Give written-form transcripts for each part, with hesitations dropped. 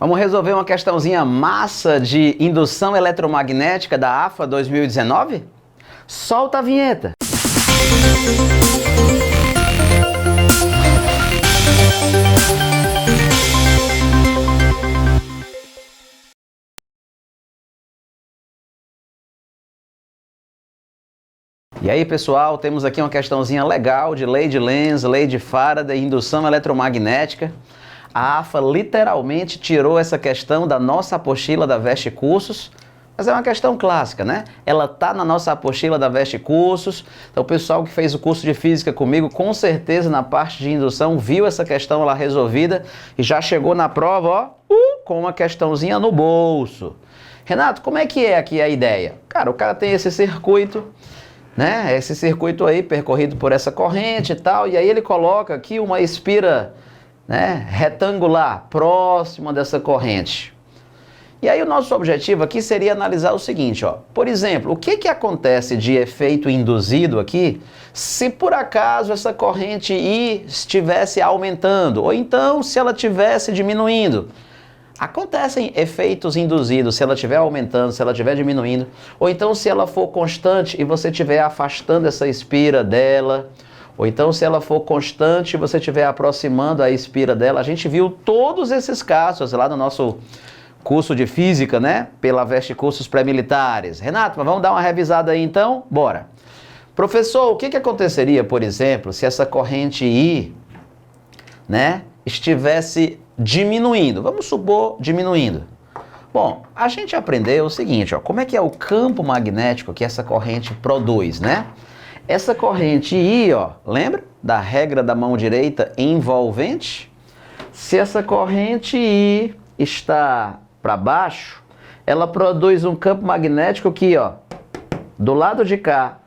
Vamos resolver uma questãozinha massa de indução eletromagnética da AFA 2019? Solta a vinheta! E aí, pessoal, temos aqui uma questãozinha legal de lei de Lenz, lei de Faraday, indução eletromagnética. A AFA literalmente tirou essa questão da nossa apostila da Veste Cursos, mas é uma questão clássica, né? Ela tá na nossa apostila da Veste Cursos, então o pessoal que fez o curso de Física comigo, com certeza na parte de indução, viu essa questão lá resolvida e já chegou na prova, ó, com uma questãozinha no bolso. Renato, como é que é aqui a ideia? Cara, o cara tem esse circuito, né? Esse circuito aí percorrido por essa corrente e tal, e aí ele coloca aqui uma espira, né, retangular próxima dessa corrente. E aí o nosso objetivo aqui seria analisar o seguinte, ó. Por exemplo, o que acontece de efeito induzido aqui se por acaso essa corrente I estivesse aumentando, ou então se ela estivesse diminuindo? Acontecem efeitos induzidos se ela estiver aumentando, se ela estiver diminuindo, ou então se ela for constante e você estiver afastando essa espira dela, ou então se ela for constante e você estiver aproximando a espira dela. A gente viu todos esses casos lá no nosso curso de Física, né? Pela Veste Cursos Pré-Militares. Renato, mas vamos dar uma revisada aí então? Bora! Professor, o que aconteceria, por exemplo, se essa corrente I, né, estivesse diminuindo? Vamos supor diminuindo. Bom, a gente aprendeu o seguinte, ó, como é que é o campo magnético que essa corrente produz, né? Essa corrente I, ó, lembra da regra da mão direita envolvente? Se essa corrente I está para baixo, ela produz um campo magnético aqui, ó, do lado de cá,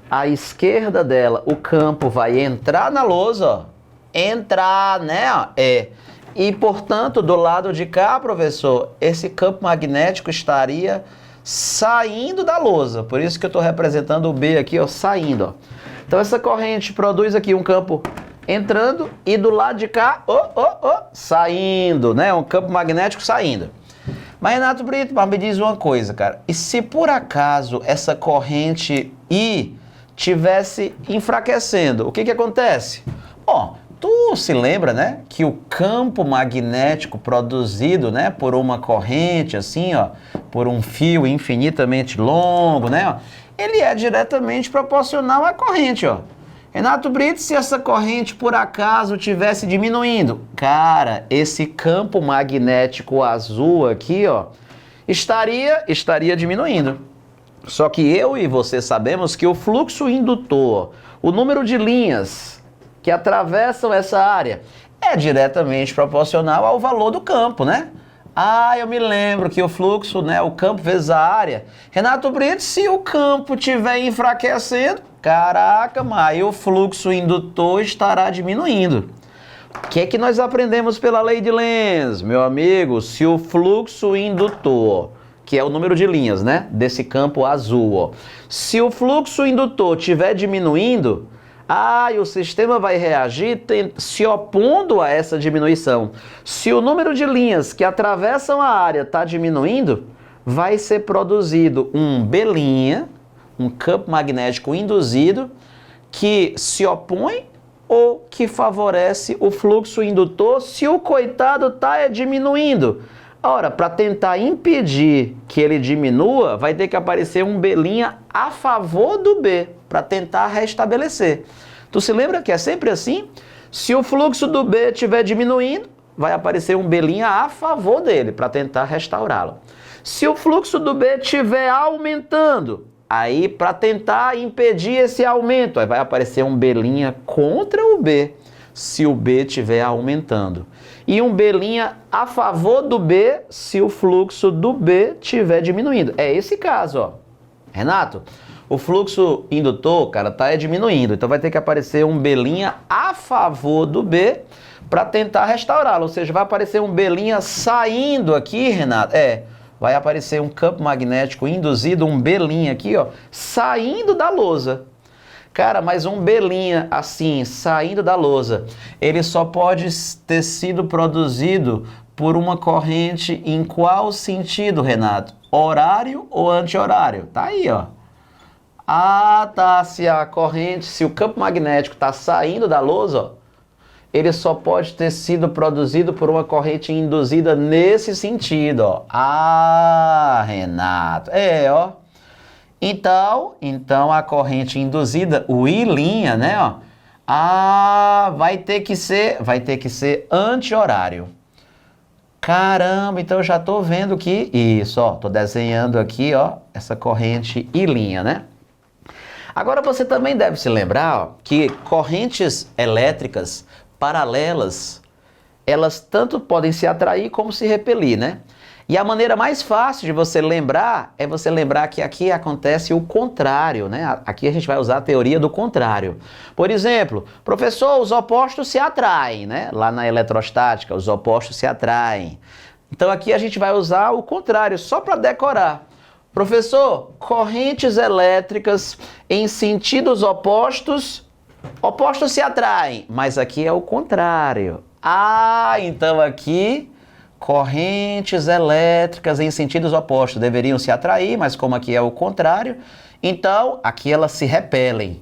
à esquerda dela, o campo vai entrar na lousa, ó, entrar, né, ó, e portanto, do lado de cá, professor, esse campo magnético estaria saindo da lousa, por isso que eu estou representando o B aqui, ó, saindo, ó. Então essa corrente produz aqui um campo entrando e do lado de cá, saindo, né? Um campo magnético saindo. Mas Renato Brito, mas me diz uma coisa, cara, e se por acaso essa corrente I tivesse enfraquecendo, o que acontece? Bom, tu se lembra, né, que o campo magnético produzido, né, por uma corrente assim, ó, por um fio infinitamente longo, né, ó, ele é diretamente proporcional à corrente, ó. Renato Brito, se essa corrente por acaso estivesse diminuindo, cara, esse campo magnético azul aqui, ó, estaria diminuindo. Só que eu e você sabemos que o fluxo indutor, o número de linhas que atravessam essa área é diretamente proporcional ao valor do campo, né? Ah, eu me lembro que o fluxo, né, o campo vezes a área. Renato Brito, se o campo estiver enfraquecendo, caraca, mas o fluxo indutor estará diminuindo. O que é que nós aprendemos pela lei de Lenz, meu amigo? Se o fluxo indutor, que é o número de linhas, né, desse campo azul, ó, se o fluxo indutor estiver diminuindo, e o sistema vai reagir se opondo a essa diminuição. Se o número de linhas que atravessam a área está diminuindo, vai ser produzido um B', um campo magnético induzido, que se opõe ou que favorece o fluxo indutor se o coitado está diminuindo. Ora, para tentar impedir que ele diminua, vai ter que aparecer um B' a favor do B, para tentar restabelecer. Tu se lembra que é sempre assim? Se o fluxo do B estiver diminuindo, vai aparecer um B' a favor dele, para tentar restaurá-lo. Se o fluxo do B estiver aumentando, aí para tentar impedir esse aumento, aí vai aparecer um B' contra o B, se o B estiver aumentando. E um B' a favor do B, se o fluxo do B estiver diminuindo. É esse caso, ó. Renato, o fluxo indutor, cara, tá diminuindo. Então vai ter que aparecer um B' a favor do B para tentar restaurá-lo. Ou seja, vai aparecer um B' saindo aqui, Renato. Vai aparecer um campo magnético induzido, um B' aqui, ó, saindo da lousa. Cara, mas um B' assim, saindo da lousa, ele só pode ter sido produzido por uma corrente em qual sentido, Renato? Horário ou anti-horário? Tá aí, ó. Ah, tá, se o campo magnético está saindo da lousa, ó, ele só pode ter sido produzido por uma corrente induzida nesse sentido, ó. Ah, Renato. Ó. Então a corrente induzida, o I', né, ó. Ah, vai ter que ser anti-horário. Caramba, então eu já tô vendo que isso, ó, tô desenhando aqui, ó, essa corrente I', né? Agora você também deve se lembrar, ó, que correntes elétricas paralelas, elas tanto podem se atrair como se repelir, né? E a maneira mais fácil de você lembrar é você lembrar que aqui acontece o contrário, né? Aqui a gente vai usar a teoria do contrário. Por exemplo, professor, os opostos se atraem, né? Lá na eletrostática, os opostos se atraem. Então aqui a gente vai usar o contrário, só para decorar. Professor, correntes elétricas em sentidos opostos se atraem, mas aqui é o contrário. Ah, então aqui correntes elétricas em sentidos opostos deveriam se atrair, mas como aqui é o contrário, então aqui elas se repelem.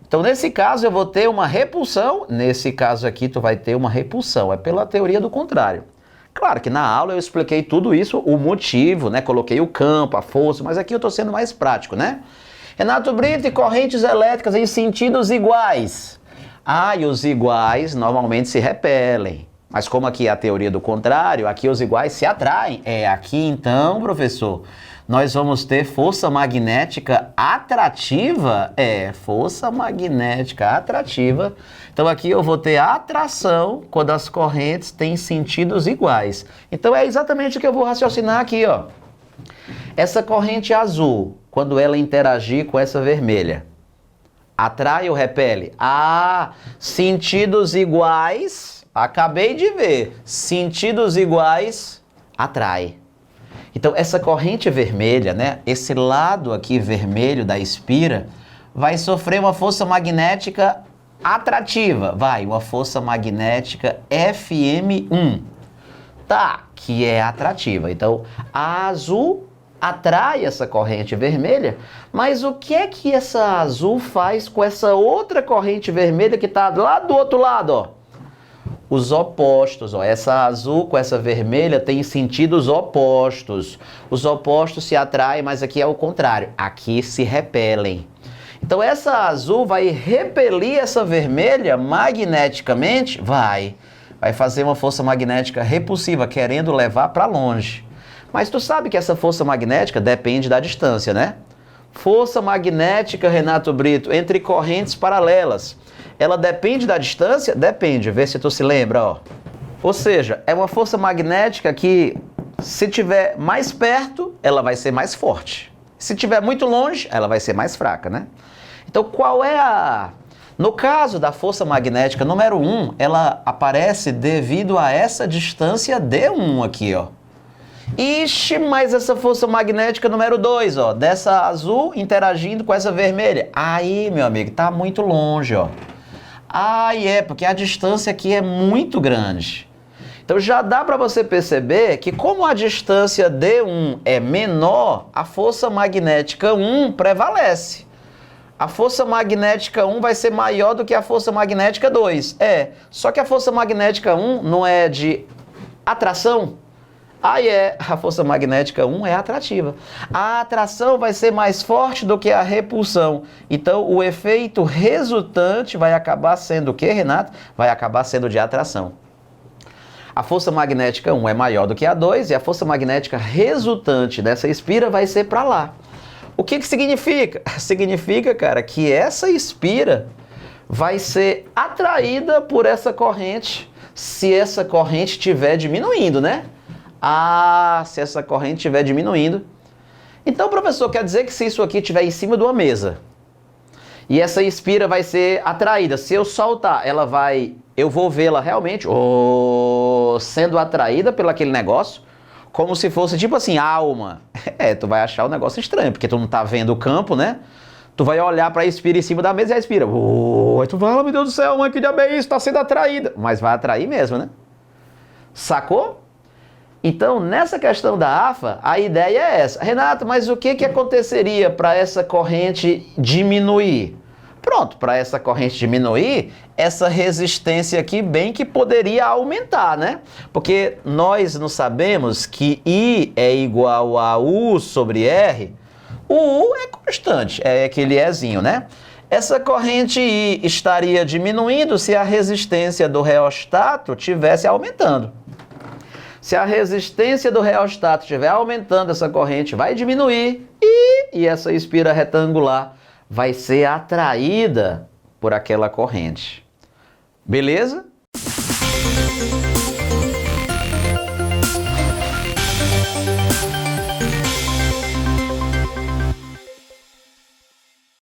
Então nesse caso eu vou ter uma repulsão, nesse caso aqui tu vai ter uma repulsão, é pela teoria do contrário. Claro que na aula eu expliquei tudo isso, o motivo, né? Coloquei o campo, a força, mas aqui eu estou sendo mais prático, né? Renato Brito, e correntes elétricas em sentidos iguais. Ah, e os iguais normalmente se repelem. Mas como aqui é a teoria do contrário, aqui os iguais se atraem. Aqui então, professor, nós vamos ter força magnética atrativa. Força magnética atrativa. Então aqui eu vou ter atração quando as correntes têm sentidos iguais. Então é exatamente o que eu vou raciocinar aqui, ó. Essa corrente azul, quando ela interagir com essa vermelha, atrai ou repele? Ah, sentidos iguais, acabei de ver, sentidos iguais, atrai. Então essa corrente vermelha, né, esse lado aqui vermelho da espira, vai sofrer uma força magnética atrativa, uma força magnética FM1, tá, que é atrativa. Então a azul atrai essa corrente vermelha, mas o que é que essa azul faz com essa outra corrente vermelha que está lá do outro lado, ó? Os opostos, ó. Essa azul com essa vermelha tem sentidos opostos. Os opostos se atraem, mas aqui é o contrário. Aqui se repelem. Então essa azul vai repelir essa vermelha magneticamente? Vai fazer uma força magnética repulsiva, querendo levar para longe. Mas tu sabe que essa força magnética depende da distância, né? Força magnética, Renato Brito, entre correntes paralelas. Ela depende da distância? Depende, vê se tu se lembra, ó. Ou seja, é uma força magnética que, se tiver mais perto, ela vai ser mais forte. Se tiver muito longe, ela vai ser mais fraca, né? Então, qual é a... No caso da força magnética número 1, ela aparece devido a essa distância D1 aqui, ó. Ixi, mas essa força magnética número 2, ó, dessa azul interagindo com essa vermelha. Aí, meu amigo, tá muito longe, ó. Porque a distância aqui é muito grande. Então já dá para você perceber que como a distância D1 é menor, a força magnética 1 prevalece. A força magnética 1 vai ser maior do que a força magnética 2. Só que a força magnética 1 não é de atração? A força magnética 1 é atrativa. A atração vai ser mais forte do que a repulsão. Então, o efeito resultante vai acabar sendo o quê, Renato? Vai acabar sendo de atração. A força magnética 1 é maior do que a 2 e a força magnética resultante dessa espira vai ser para lá. O que significa? Significa, cara, que essa espira vai ser atraída por essa corrente se essa corrente estiver diminuindo, né? Se essa corrente estiver diminuindo. Então, professor, quer dizer que se isso aqui estiver em cima de uma mesa e essa espira vai ser atraída, se eu soltar, eu vou vê-la realmente sendo atraída pelo aquele negócio, como se fosse tipo assim, alma. Tu vai achar o negócio estranho, porque tu não tá vendo o campo, né? Tu vai olhar para a espira em cima da mesa e a espira. Aí tu vai, meu Deus do céu, mãe, que diabo é isso? Tá sendo atraída. Mas vai atrair mesmo, né? Sacou? Então, nessa questão da AFA, a ideia é essa. Renato, mas o que aconteceria para essa corrente diminuir? Pronto, para essa corrente diminuir, essa resistência aqui bem que poderia aumentar, né? Porque nós não sabemos que I é igual a U sobre R. O U é constante, é aquele Ezinho, né? Essa corrente I estaria diminuindo se a resistência do reostato estivesse aumentando. Se a resistência do reostato estiver aumentando, essa corrente vai diminuir e essa espira retangular vai ser atraída por aquela corrente. Beleza?